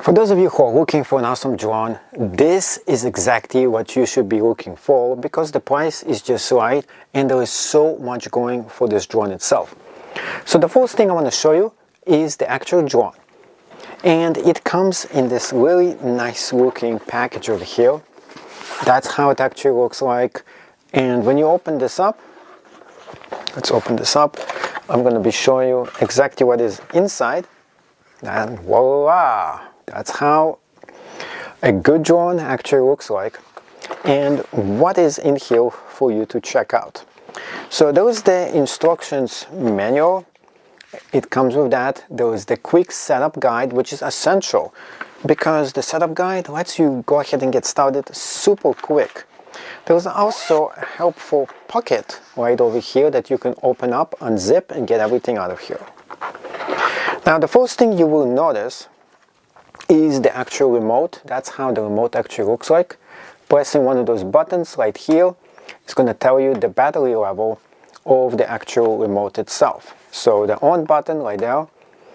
For those of you who are looking for an awesome drone, this is exactly what you should be looking for, because the price is just right and there is so much going for this drone itself. So the first thing I want to show you is the actual drone. And it comes in this really nice looking package over here. That's how it actually looks like. And when you open this up, let's open this up. I'm going to be showing you exactly what is inside. And voila! That's how a good drone actually looks like, and what is in here for you to check out. So there is the instructions manual. It comes with that. There is the quick setup guide, which is essential because the setup guide lets you go ahead and get started super quick. There is also a helpful pocket right over here that you can open up, unzip, and get everything out of here. Now the first thing you will notice is the actual remote. That's how the remote actually looks like. Pressing one of those buttons right here is going to tell you the battery level of the actual remote itself. So the on button right there,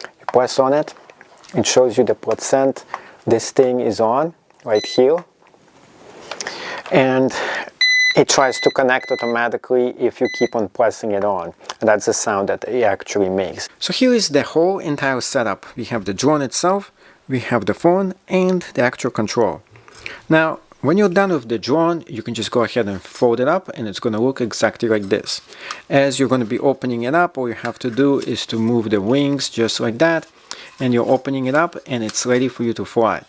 you press on it, it shows you the percent this thing is on right here, and it tries to connect automatically if you keep on pressing it on. And that's the sound that it actually makes. So here is the whole entire setup. We have the drone itself, we have the phone, and the actual control. Now, when you're done with the drone, you can just go ahead and fold it up, and it's going to look exactly like this. As you're going to be opening it up, all you have to do is to move the wings just like that, and you're opening it up, and it's ready for you to fly.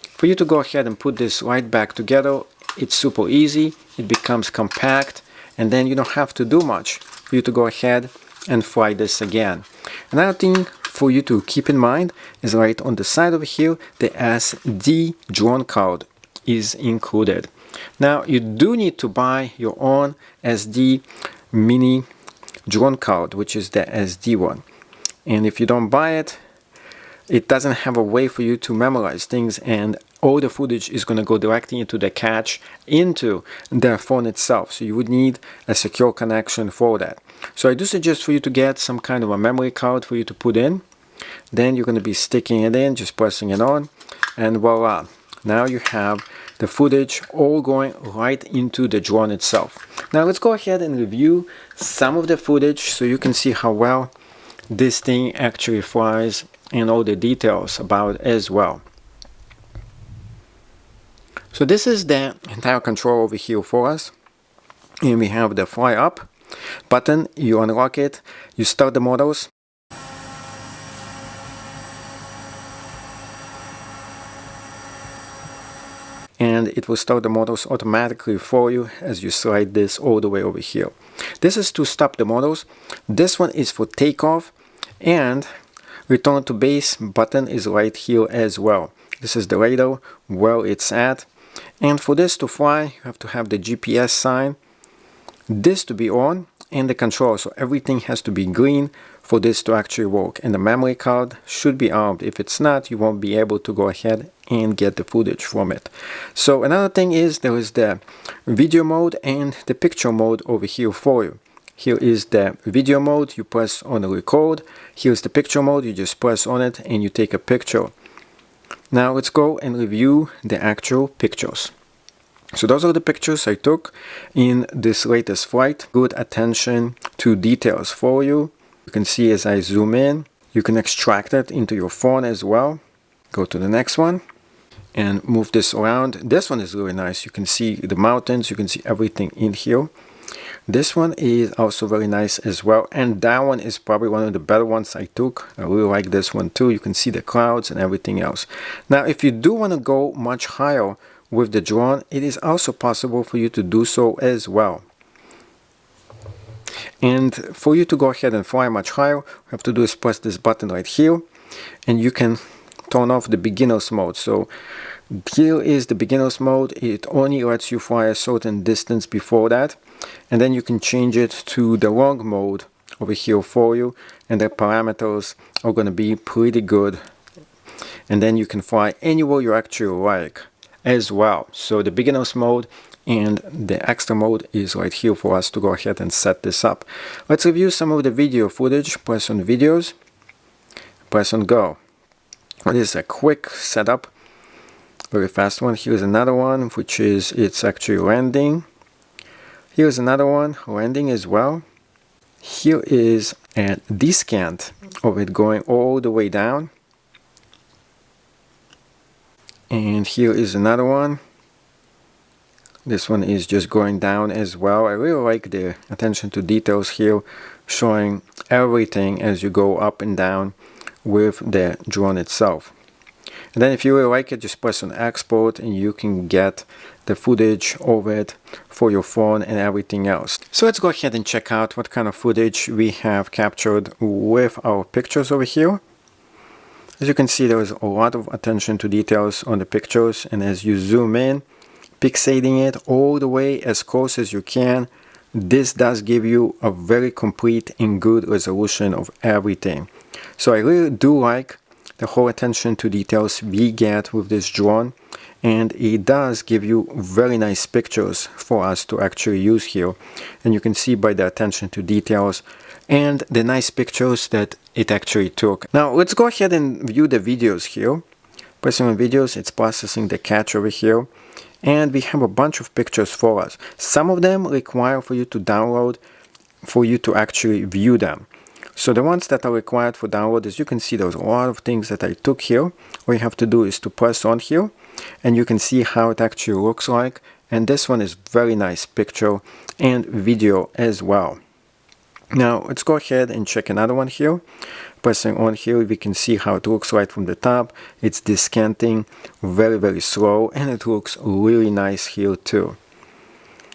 For you to go ahead and put this right back together, it's super easy. It becomes compact, and then you don't have to do much for you to go ahead and fly this again. Another thing for you to keep in mind is right on the side over here, the SD drone card is included. Now you do need to buy your own SD mini drone card, which is the SD one. And if you don't buy it, it doesn't have a way for you to memorize things, and all the footage is going to go directly into the cache into the phone itself. So you would need a secure connection for that. So I do suggest for you to get some kind of a memory card for you to put in. Then you're going to be sticking it in, just pressing it on, and voila. Now you have the footage all going right into the drone itself. Now let's go ahead and review some of the footage so you can see how well this thing actually flies and all the details about it as well. So this is the entire control over here for us, and we have the fly up button. You unlock it, you start the motors, and it will start the motors automatically for you as you slide this all the way over here. This is to stop the motors. This one is for takeoff, and return to base button is right here as well. This is the radar where it's at. And for this to fly, you have to have the GPS sign, this to be on, and the control. So everything has to be green for this to actually work. And the memory card should be armed. If it's not, you won't be able to go ahead and get the footage from it. So another thing is there is the video mode and the picture mode over here for you. Here is the video mode, you press on the record. Here's the picture mode, you just press on it and you take a picture. Now let's go and review the actual pictures. So those are the pictures I took in this latest flight. Good attention to details for you. You can see as I zoom in, you can extract it into your phone as well. Go to the next one and move this around. This one is really nice. You can see the mountains, you can see everything in here. This one is also very nice as well, and that one is probably one of the better ones I took. I really like this one too. You can see the clouds and everything else. Now if you do want to go much higher with the drone, it is also possible for you to do so as well. And for you to go ahead and fly much higher, what you have to do is press this button right here, and you can turn off the beginner's mode. So here is the beginner's mode. It only lets you fly a certain distance before that, and then you can change it to the long mode over here for you, and the parameters are going to be pretty good, and then you can fly anywhere you actually like as well. So the beginner's mode and the extra mode is right here for us to go ahead and set this up. Let's review some of the video footage. Press on videos, press on go. This is a quick setup, very fast one. Here's another one, which is it's actually landing. Here's another one landing as well. Here is a descant of it going all the way down. And here is another one. This one is just going down as well. I really like the attention to details here, showing everything as you go up and down with the drone itself. And then if you really like it, just press on export and you can get the footage of it for your phone and everything else. So let's go ahead and check out what kind of footage we have captured with our pictures over here. As you can see, there is a lot of attention to details on the pictures, and as you zoom in, pixelating it all the way as close as you can, this does give you a very complete and good resolution of everything. So I really do like the whole attention to details we get with this drone, and it does give you very nice pictures for us to actually use here. And you can see by the attention to details and the nice pictures that it actually took. Now let's go ahead and view the videos here. Pressing on videos, it's processing the catch over here, and we have a bunch of pictures for us. Some of them require for you to download for you to actually view them. So the ones that are required for download, as you can see, there's a lot of things that I took here. All you have to do is to press on here and you can see how it actually looks like. And this one is very nice picture and video as well. Now let's go ahead and check another one here. Pressing on here, we can see how it looks like from the top. It's descanting very slow, and it looks really nice here too.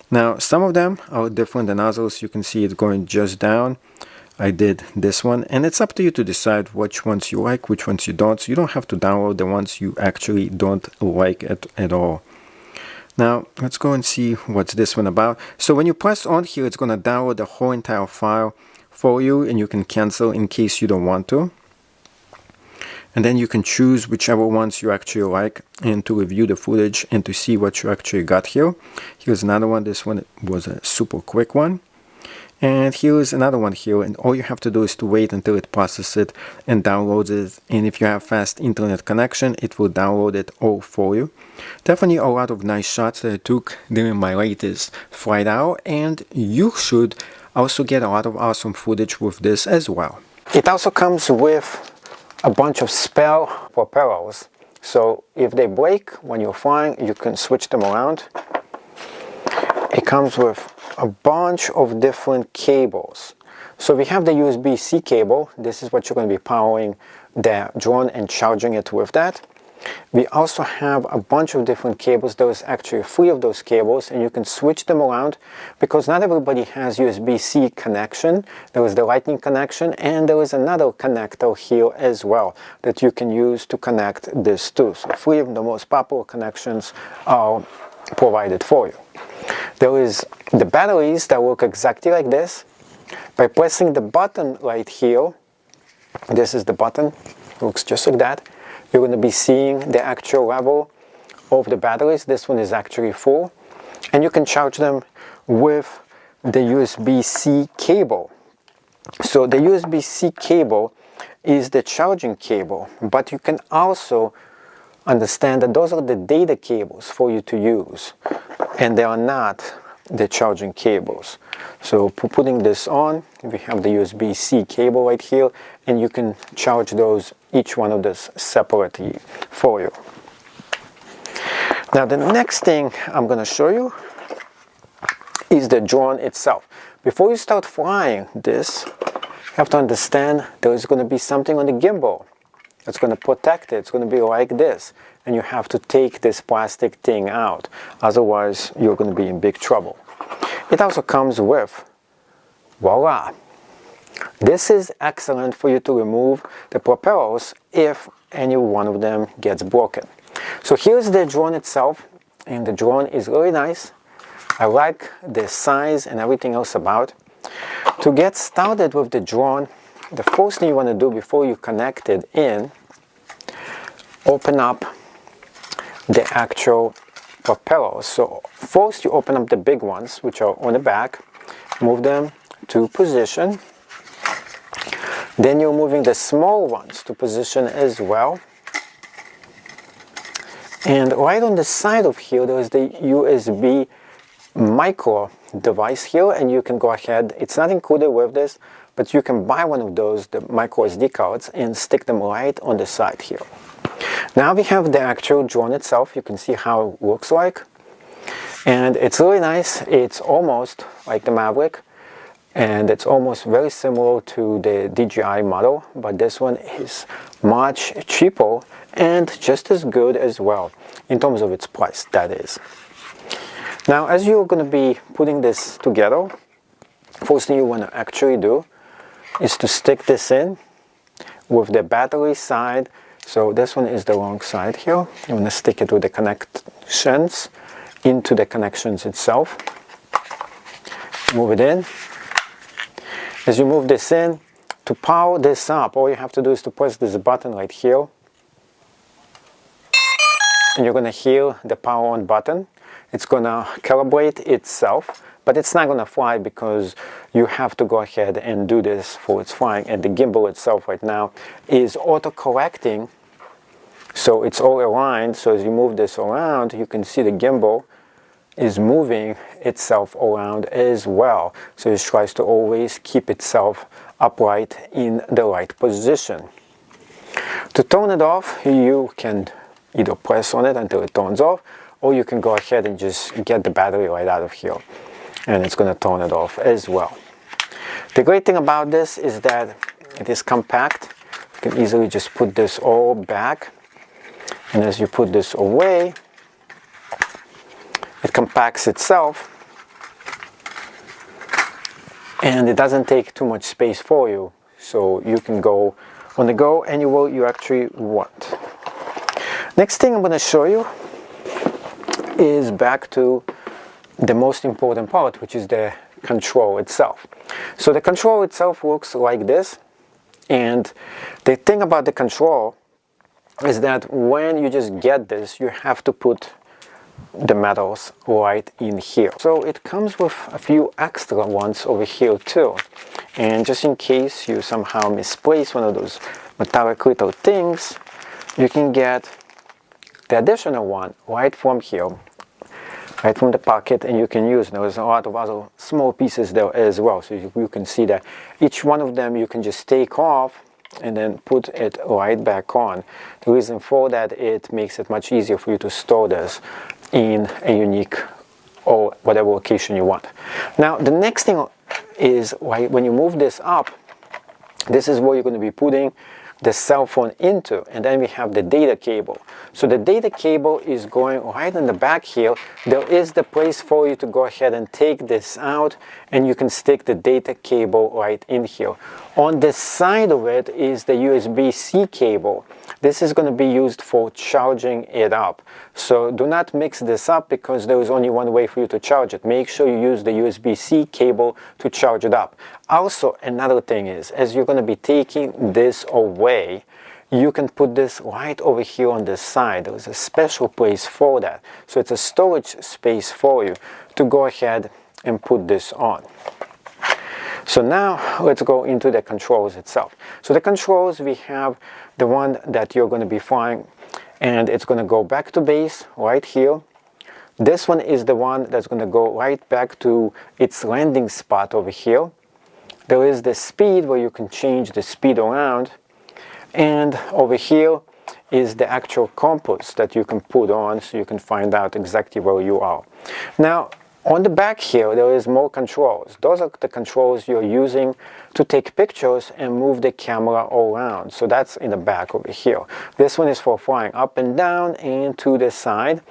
Now some of them are different than others. You can see it going just down. I did this one, and it's up to you to decide which ones you like, which ones you don't. So you don't have to download the ones you actually don't like at all. Now let's go and see what's this one about. So when you press on here, it's going to download the whole entire file for you, and you can cancel in case you don't want to. And then you can choose whichever ones you actually like and to review the footage and to see what you actually got here. Here's another one. This one was a super quick one. And here is another one here, and all you have to do is to wait until it processes it and downloads it. And if you have fast internet connection, it will download it all for you. Definitely a lot of nice shots that I took during my latest flight out, and you should also get a lot of awesome footage with this as well. It also comes with a bunch of spare propellers. So if they break when you're flying, you can switch them around. It comes with a bunch of different cables. So we have the USB-C cable. This is what you're going to be powering the drone and charging it with that. We also have a bunch of different cables. There is actually 3 of those cables, and you can switch them around because not everybody has USB-C connection. There is the lightning connection, and there is another connector here as well that you can use to connect this to. So 3 of the most popular connections are provided for you. There is the batteries that work exactly like this. By pressing the button right here, this is the button, it looks just like that. You're going to be seeing the actual level of the batteries. This one is actually full, and you can charge them with the USB-C cable. So the USB-C cable is the charging cable, but you can also understand that those are the data cables for you to use, and they are not the charging cables. So putting this on, we have the USB-C cable right here, and you can charge those, each one of those separately for you. Now the next thing I'm going to show you is the drone itself. Before you start flying this, you have to understand there is going to be something on the gimbal that's going to protect it. It's going to be like this, and you have to take this plastic thing out, otherwise you're going to be in big trouble. It also comes with, voila, this is excellent for you to remove the propellers if any one of them gets broken. So here's the drone itself, and the drone is really nice. I like the size and everything else about it. To get started with the drone, the first thing you want to do before you connect it in, open up the actual propellers. So first you open up the big ones, which are on the back, move them to position. Then you're moving the small ones to position as well. And right on the side of here, there is the USB micro device here, and you can go ahead, it's not included with this, but you can buy one of those, the micro SD cards, and stick them right on the side here. Now we have the actual drone itself. You can see how it looks like, and it's really nice. It's almost like the Maverick, and it's almost very similar to the DJI model, but this one is much cheaper and just as good as well in terms of its price, that is. Now, as you're going to be putting this together, first thing you want to actually do is to stick this in with the battery side. So this one is the wrong side here. You want to stick it with the connections into the connections itself. Move it in. As you move this in, to power this up, all you have to do is to press this button right here. And you're going to hear the power on button. It's going to calibrate itself, but it's not going to fly because you have to go ahead and do this for its flying. And the gimbal itself right now is auto-correcting, so it's all aligned. So as you move this around, you can see the gimbal is moving itself around as well. So it tries to always keep itself upright in the right position. To turn it off, you can either press on it until it turns off, or you can go ahead and just get the battery right out of here, and it's going to turn it off as well. The great thing about this is that it is compact. You can easily just put this all back, and as you put this away, it compacts itself, and it doesn't take too much space for you, so you can go on the go anywhere you actually want. Next thing I'm going to show you is back to the most important part, which is the control itself. So the control itself looks like this, and the thing about the control is that when you just get this, you have to put the metals right in here. So it comes with a few extra ones over here too, and just in case you somehow misplace one of those metallic little things, you can get the additional one right from here, right from the pocket, and you can use. There's a lot of other small pieces there as well, so you can see that each one of them you can just take off and then put it right back on. The reason for that, it makes it much easier for you to store this in a unique or whatever location you want. Now the next thing is, when you move this up, this is where you're going to be putting the cell phone into, and then we have the data cable. So the data cable is going right in the back here. There is the place for you to go ahead and take this out, and you can stick the data cable right in here. On the side of it is the USB-C cable. This is going to be used for charging it up. So do not mix this up because there is only one way for you to charge it. Make sure you use the USB-C cable to charge it up. Also, another thing is, as you're going to be taking this away, you can put this right over here on the side. There's a special place for that. So it's a storage space for you to go ahead and put this on. So now let's go into the controls itself. So the controls, we have the one that you're going to be flying, and it's going to go back to base right here. This one is the one that's going to go right back to its landing spot over here. There is the speed where you can change the speed around, and over here is the actual compass that you can put on so you can find out exactly where you are. Now on the back here, there is more controls. Those are the controls you're using to take pictures and move the camera around. So that's in the back over here. This one is for flying up and down and to the side.